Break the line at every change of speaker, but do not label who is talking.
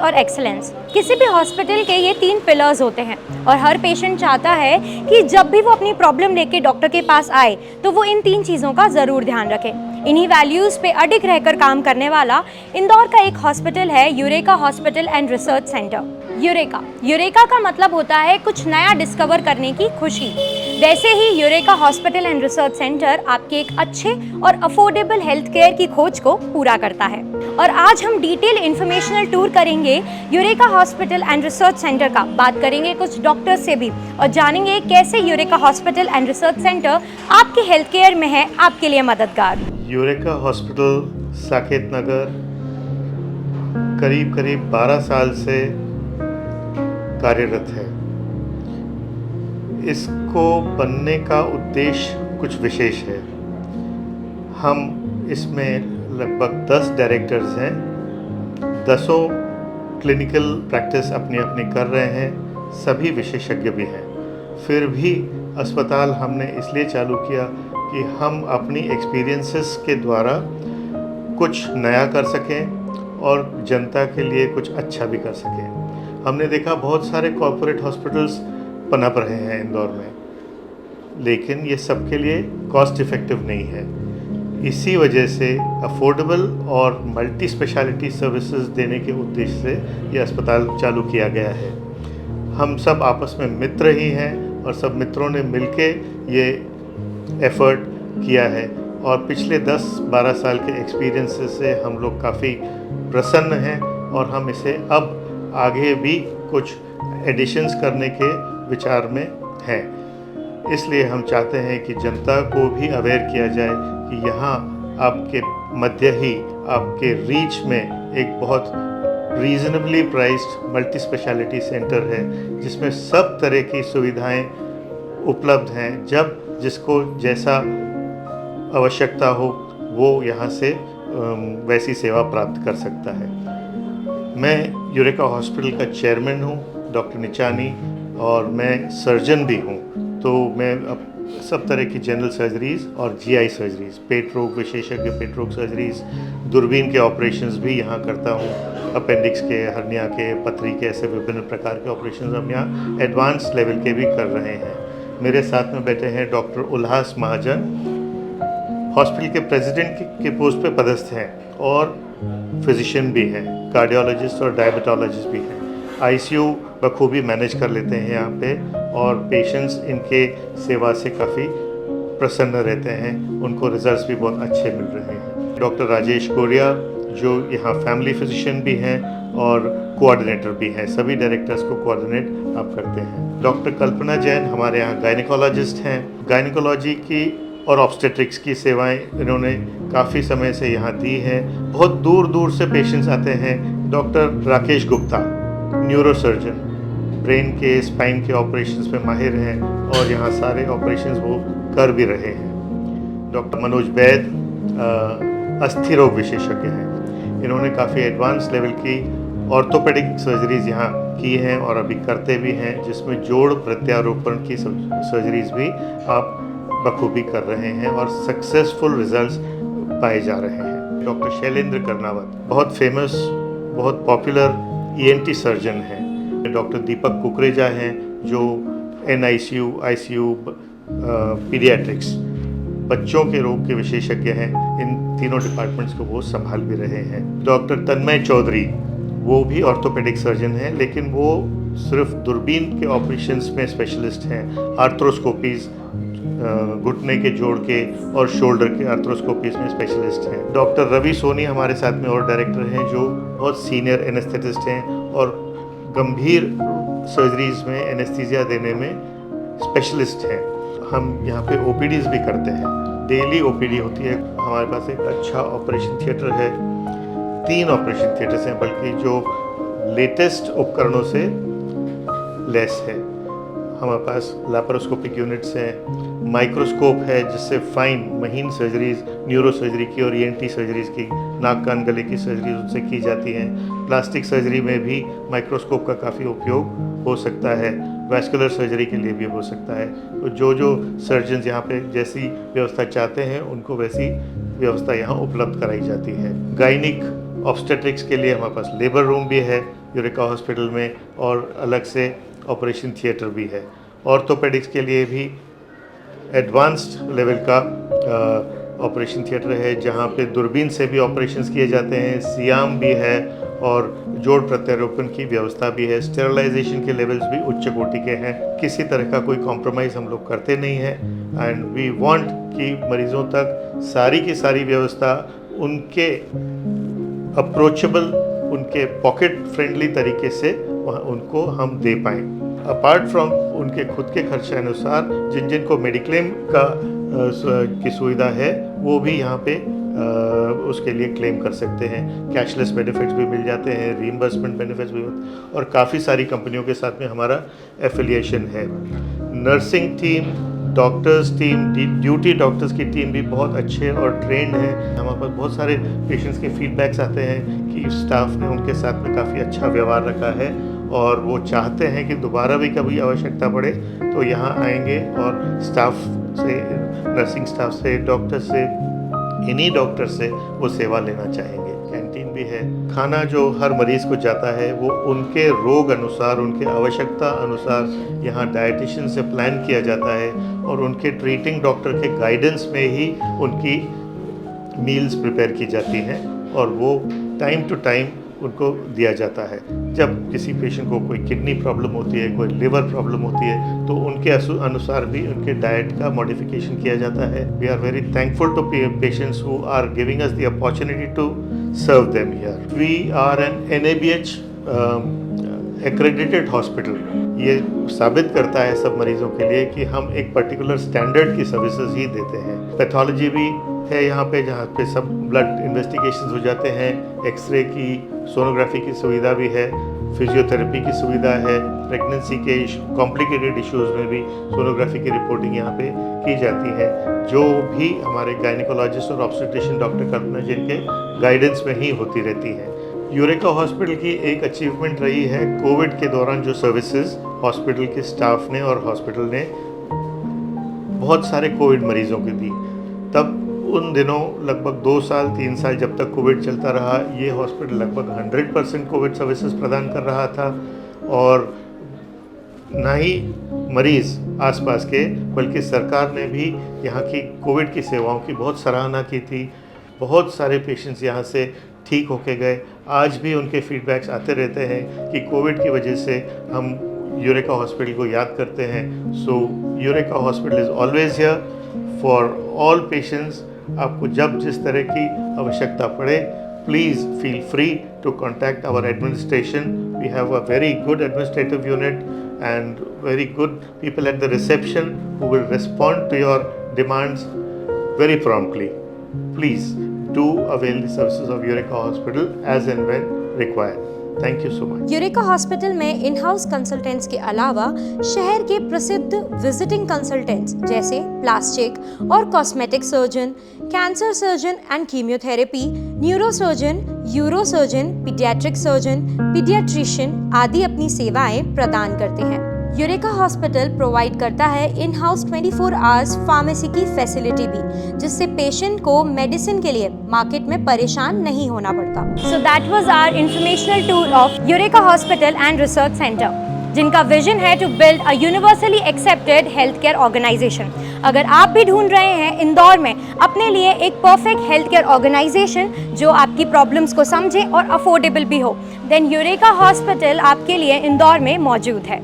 और एक्सेलेंस। किसी भी हॉस्पिटल के ये 3 पिलर्स होते हैं और हर पेशेंट चाहता है कि जब भी वो अपनी प्रॉब्लम लेके डॉक्टर के पास आए तो वो इन 3 चीज़ों का ज़रूर ध्यान रखे। इन्हीं वैल्यूज़ पे अडिग रहकर काम करने वाला इंदौर का एक हॉस्पिटल है eureka hospital and research centre. Eureka का मतलब होता है कुछ नया डिस्कवर करने की खुशी। वैसे ही Eureka hospital and research centre आपके एक अच्छे और अफोर्डेबल हेल्थ केयर की खोज को पूरा करता है। और आज हम डिटेल इंफॉर्मेशनल टूर करेंगे eureka hospital and research centre का, बात करेंगे कुछ डॉक्टर्स से भी और जानेंगे कैसे eureka hospital and research centre आपके हेल्थ केयर में है आपके लिए मददगार।
यूरेका हॉस्पिटल साकेत नगर करीब 12 साल से कार्यरत है। इसको बनने का उद्देश्य कुछ विशेष है। हम इसमें लगभग 10 डायरेक्टर्स हैं, 10 क्लिनिकल प्रैक्टिस अपनी अपनी कर रहे हैं, सभी विशेषज्ञ भी हैं। फिर भी अस्पताल हमने इसलिए चालू किया कि हम अपनी एक्सपीरियंसेस के द्वारा कुछ नया कर सकें और जनता के लिए कुछ अच्छा भी कर सकें। हमने देखा बहुत सारे कॉर्पोरेट हॉस्पिटल्स पनप रहे हैं इंदौर में, लेकिन ये सबके लिए कॉस्ट इफ़ेक्टिव नहीं है। इसी वजह से अफोर्डेबल और मल्टी स्पेशलिटी सर्विसेज देने के उद्देश्य से ये अस्पताल चालू किया गया है। हम सब आपस में मित्र ही हैं और सब मित्रों ने मिलके ये एफ़र्ट किया है और पिछले 10-12 साल के एक्सपीरियंस से हम लोग काफ़ी प्रसन्न हैं और हम इसे अब आगे भी कुछ एडिशंस करने के विचार में हैं। इसलिए हम चाहते हैं कि जनता को भी अवेयर किया जाए कि यहाँ आपके मध्य ही आपके रीच में एक बहुत रीज़नेबली प्राइस्ड मल्टी स्पेशलिटी सेंटर है जिसमें सब तरह की सुविधाएं उपलब्ध हैं। जब जिसको जैसा आवश्यकता हो वो यहाँ से वैसी सेवा प्राप्त कर सकता है। मैं यूरेका हॉस्पिटल का चेयरमैन हूँ, डॉक्टर निचानी, और मैं सर्जन भी हूँ। तो मैं अब सब तरह की जनरल सर्जरीज़ और जीआई सर्जरीज़, पेट रोग विशेषज्ञ पेट रोग सर्जरीज़, दूरबीन के ऑपरेशंस भी यहाँ करता हूँ। अपेंडिक्स के, हर्निया के, पथरी के, ऐसे विभिन्न प्रकार के ऑपरेशंस हम यहाँ एडवांस लेवल के भी कर रहे हैं। मेरे साथ में बैठे हैं डॉक्टर उल्लास महाजन, हॉस्पिटल के प्रेसिडेंट के पोस्ट पे पदस्थ हैं और फिजिशियन भी हैं, कार्डियोलॉजिस्ट और डायबिटोलॉजिस्ट भी हैं। आईसीयू बखूबी मैनेज कर लेते हैं यहाँ पे और पेशेंट्स इनके सेवा से काफ़ी प्रसन्न रहते हैं, उनको रिजल्ट्स भी बहुत अच्छे मिल रहे हैं। डॉक्टर राजेश गोरिया जो यहाँ फैमिली फिजिशियन भी हैं और कोऑर्डिनेटर भी हैं, सभी डायरेक्टर्स को कोऑर्डिनेट आप करते हैं। डॉक्टर कल्पना जैन हमारे यहाँ गायनिकोलॉजिस्ट हैं, गायनिकोलॉजी की और ऑब्स्टेट्रिक्स की सेवाएं इन्होंने काफ़ी समय से यहाँ दी हैं। बहुत दूर दूर से पेशेंट्स आते हैं। Doctor Rakesh Gupta neurosurgeon, brain के, स्पाइन के ऑपरेशंस में माहिर हैं और यहाँ सारे ऑपरेशंस वो कर भी रहे हैं। डॉक्टर मनोज वैद अस्थि रोग विशेषज्ञ हैं। इन्होंने काफ़ी एडवांस लेवल की ऑर्थोपेडिक सर्जरीज़ यहाँ की हैं और अभी करते भी हैं, जिसमें जोड़ प्रत्यारोपण की सर्जरीज़ भी आप बखूबी कर रहे हैं और सक्सेसफुल रिजल्ट्स पाए जा रहे हैं। डॉक्टर शैलेंद्र कर्नावत बहुत फेमस, बहुत पॉपुलर ईएनटी सर्जन हैं। डॉक्टर दीपक कुकरेजा हैं जो एनआईसीयू, आईसीयू, पीडियाट्रिक्स, बच्चों के रोग के विशेषज्ञ हैं। इन तीनों डिपार्टमेंट्स को वो संभाल भी रहे हैं। डॉक्टर तन्मय चौधरी वो भी ऑर्थोपेडिक सर्जन हैं, लेकिन वो सिर्फ दूरबीन के ऑपरेशंस में स्पेशलिस्ट हैं। आर्थ्रोस्कोपीज़, घुटने के जोड़ के और शोल्डर के आर्थ्रोस्कोपीज में स्पेशलिस्ट हैं। डॉक्टर रवि सोनी हमारे साथ में और डायरेक्टर हैं जो बहुत सीनियर एनेस्थेटिस्ट हैं और गंभीर सर्जरीज में एनेस्थीसिया देने में स्पेशलिस्ट हैं। हम यहाँ पे ओपीडीज़ भी करते हैं, डेली ओपीडी होती है। हमारे पास एक अच्छा ऑपरेशन थिएटर है, 3 ऑपरेशन थिएटर्स हैं बल्कि, जो लेटेस्ट उपकरणों से लैस है। हमारे पास लैप्रोस्कोपिक यूनिट्स हैं, माइक्रोस्कोप है जिससे फाइन महीन सर्जरीज, न्यूरो सर्जरी की और ईएनटी सर्जरीज की, नाक कान गले की सर्जरीज उनसे की जाती हैं। प्लास्टिक सर्जरी में भी माइक्रोस्कोप का काफ़ी उपयोग हो सकता है, वैस्कुलर सर्जरी के लिए भी हो सकता है। तो जो सर्जन्स यहाँ पे जैसी व्यवस्था चाहते हैं उनको वैसी व्यवस्था यहाँ उपलब्ध कराई जाती है। गायनिक ऑब्स्टेट्रिक्स के लिए हमारे पास लेबर रूम भी है यूरेका हॉस्पिटल में, और अलग से ऑपरेशन थिएटर भी है। ऑर्थोपेडिक्स के लिए भी एडवांस्ड लेवल का ऑपरेशन थिएटर है, जहाँ पे दूरबीन से भी ऑपरेशंस किए जाते हैं, सियाम भी है और जोड़ प्रत्यारोपण की व्यवस्था भी है। स्टेरलाइजेशन के लेवल्स भी उच्च कोटि के हैं। किसी तरह का कोई कॉम्प्रोमाइज़ हम लोग करते नहीं हैं एंड वी वांट कि मरीज़ों तक सारी की सारी व्यवस्था उनके अप्रोचेबल, उनके पॉकेट फ्रेंडली तरीके से उनको हम दे पाएँ। अपार्ट फ्रॉम उनके खुद के खर्चे अनुसार जिन जिन को मेडिक्लेम की सुविधा है वो भी यहाँ पे उसके लिए क्लेम कर सकते हैं। कैशलेस बेनिफिट्स भी मिल जाते हैं, रीइंबर्समेंट बेनिफिट्स भी, और काफ़ी सारी कंपनियों के साथ में हमारा एफिलिएशन है। Nursing team, doctors team, duty doctors की टीम भी बहुत अच्छे और ट्रेंड है। हमारे पास बहुत सारे पेशेंट्स के फीडबैक्स आते हैं कि स्टाफ ने उनके साथ में काफ़ी अच्छा व्यवहार रखा है और वो चाहते हैं कि दोबारा भी कभी आवश्यकता पड़े तो यहाँ आएंगे और स्टाफ से, नर्सिंग स्टाफ से, डॉक्टर से, इन्हीं डॉक्टर से वो सेवा लेना चाहेंगे। कैंटीन भी है। खाना जो हर मरीज़ को जाता है वो उनके रोग अनुसार, उनके आवश्यकता अनुसार यहाँ डाइटिशियन से प्लान किया जाता है और उनके ट्रीटिंग डॉक्टर के गाइडेंस में ही उनकी मील्स प्रिपेयर की जाती हैं और वो टाइम टू टाइम उनको दिया जाता है। जब किसी पेशेंट को कोई किडनी प्रॉब्लम होती है, कोई लिवर प्रॉब्लम होती है, तो उनके अनुसार भी उनके डाइट का मॉडिफिकेशन किया जाता है। We are very thankful to patients who are giving us the opportunity to serve them here. We are an NABH accredited hospital. ये साबित करता है सब मरीजों के लिए कि हम एक पर्टिकुलर स्टैंडर्ड की सर्विसेज ही देते हैं। पैथोलॉजी भी है यहाँ पे, जहाँ पे सब ब्लड इन्वेस्टिगेशंस हो जाते हैं, एक्सरे की, सोनोग्राफी की सुविधा भी है, फिजियोथेरेपी की सुविधा है, प्रेगनेंसी के कॉम्प्लिकेटेड इश्यूज़ में भी सोनोग्राफी की रिपोर्टिंग यहाँ पे की जाती है, जो भी हमारे गायनिकोलॉजिस्ट और ऑब्स्टेट्रिशियन डॉक्टर करते हैं जिनके गाइडेंस में ही होती रहती है। यूरेका हॉस्पिटल की एक अचीवमेंट रही है कोविड के दौरान जो सर्विसेज हॉस्पिटल के स्टाफ ने और हॉस्पिटल ने बहुत सारे कोविड मरीजों को दी। तब उन दिनों लगभग 2 साल 3 साल जब तक कोविड चलता रहा, ये हॉस्पिटल लगभग 100% कोविड सर्विसेज प्रदान कर रहा था और ना ही मरीज़ आसपास के, बल्कि सरकार ने भी यहाँ की कोविड की सेवाओं की बहुत सराहना की थी। बहुत सारे पेशेंट्स यहाँ से ठीक होके गए। आज भी उनके फीडबैक्स आते रहते हैं कि कोविड की वजह से हम यूरेका हॉस्पिटल को याद करते हैं। So Eureka hospital is always here for all patients. आपको जब जिस तरह की आवश्यकता पड़े, please feel free to contact our administration. We have a very good administrative unit and very good people at the reception who will respond to your demands very promptly. Please do avail the services of Eureka Hospital as and when required. Thank you so much.
Eureka hospital में in house consultants के अलावा शहर के प्रसिद्ध visiting consultants जैसे plastic और cosmetic surgeon, cancer surgeon and chemotherapy, neurosurgeon, urosurgeon, paediatric surgeon, paediatrician आदि अपनी सेवाएं प्रदान करते हैं। यूरेका हॉस्पिटल प्रोवाइड करता है इन हाउस 24 आवर्स फार्मेसी की फैसिलिटी भी, जिससे पेशेंट को मेडिसिन के लिए मार्केट में परेशान नहीं होना पड़ता। So that was our informational tour of Eureka hospital and research centre, जिनका विजन है to build a universally accepted health care organisation. अगर आप भी ढूंढ रहे हैं इंदौर में अपने लिए एक परफेक्ट हेल्थ केयर ऑर्गेनाइजेशन जो आपकी प्रॉब्लम्स को समझे और अफोर्डेबल भी हो, देन यूरेका हॉस्पिटल आपके लिए इंदौर में मौजूद है।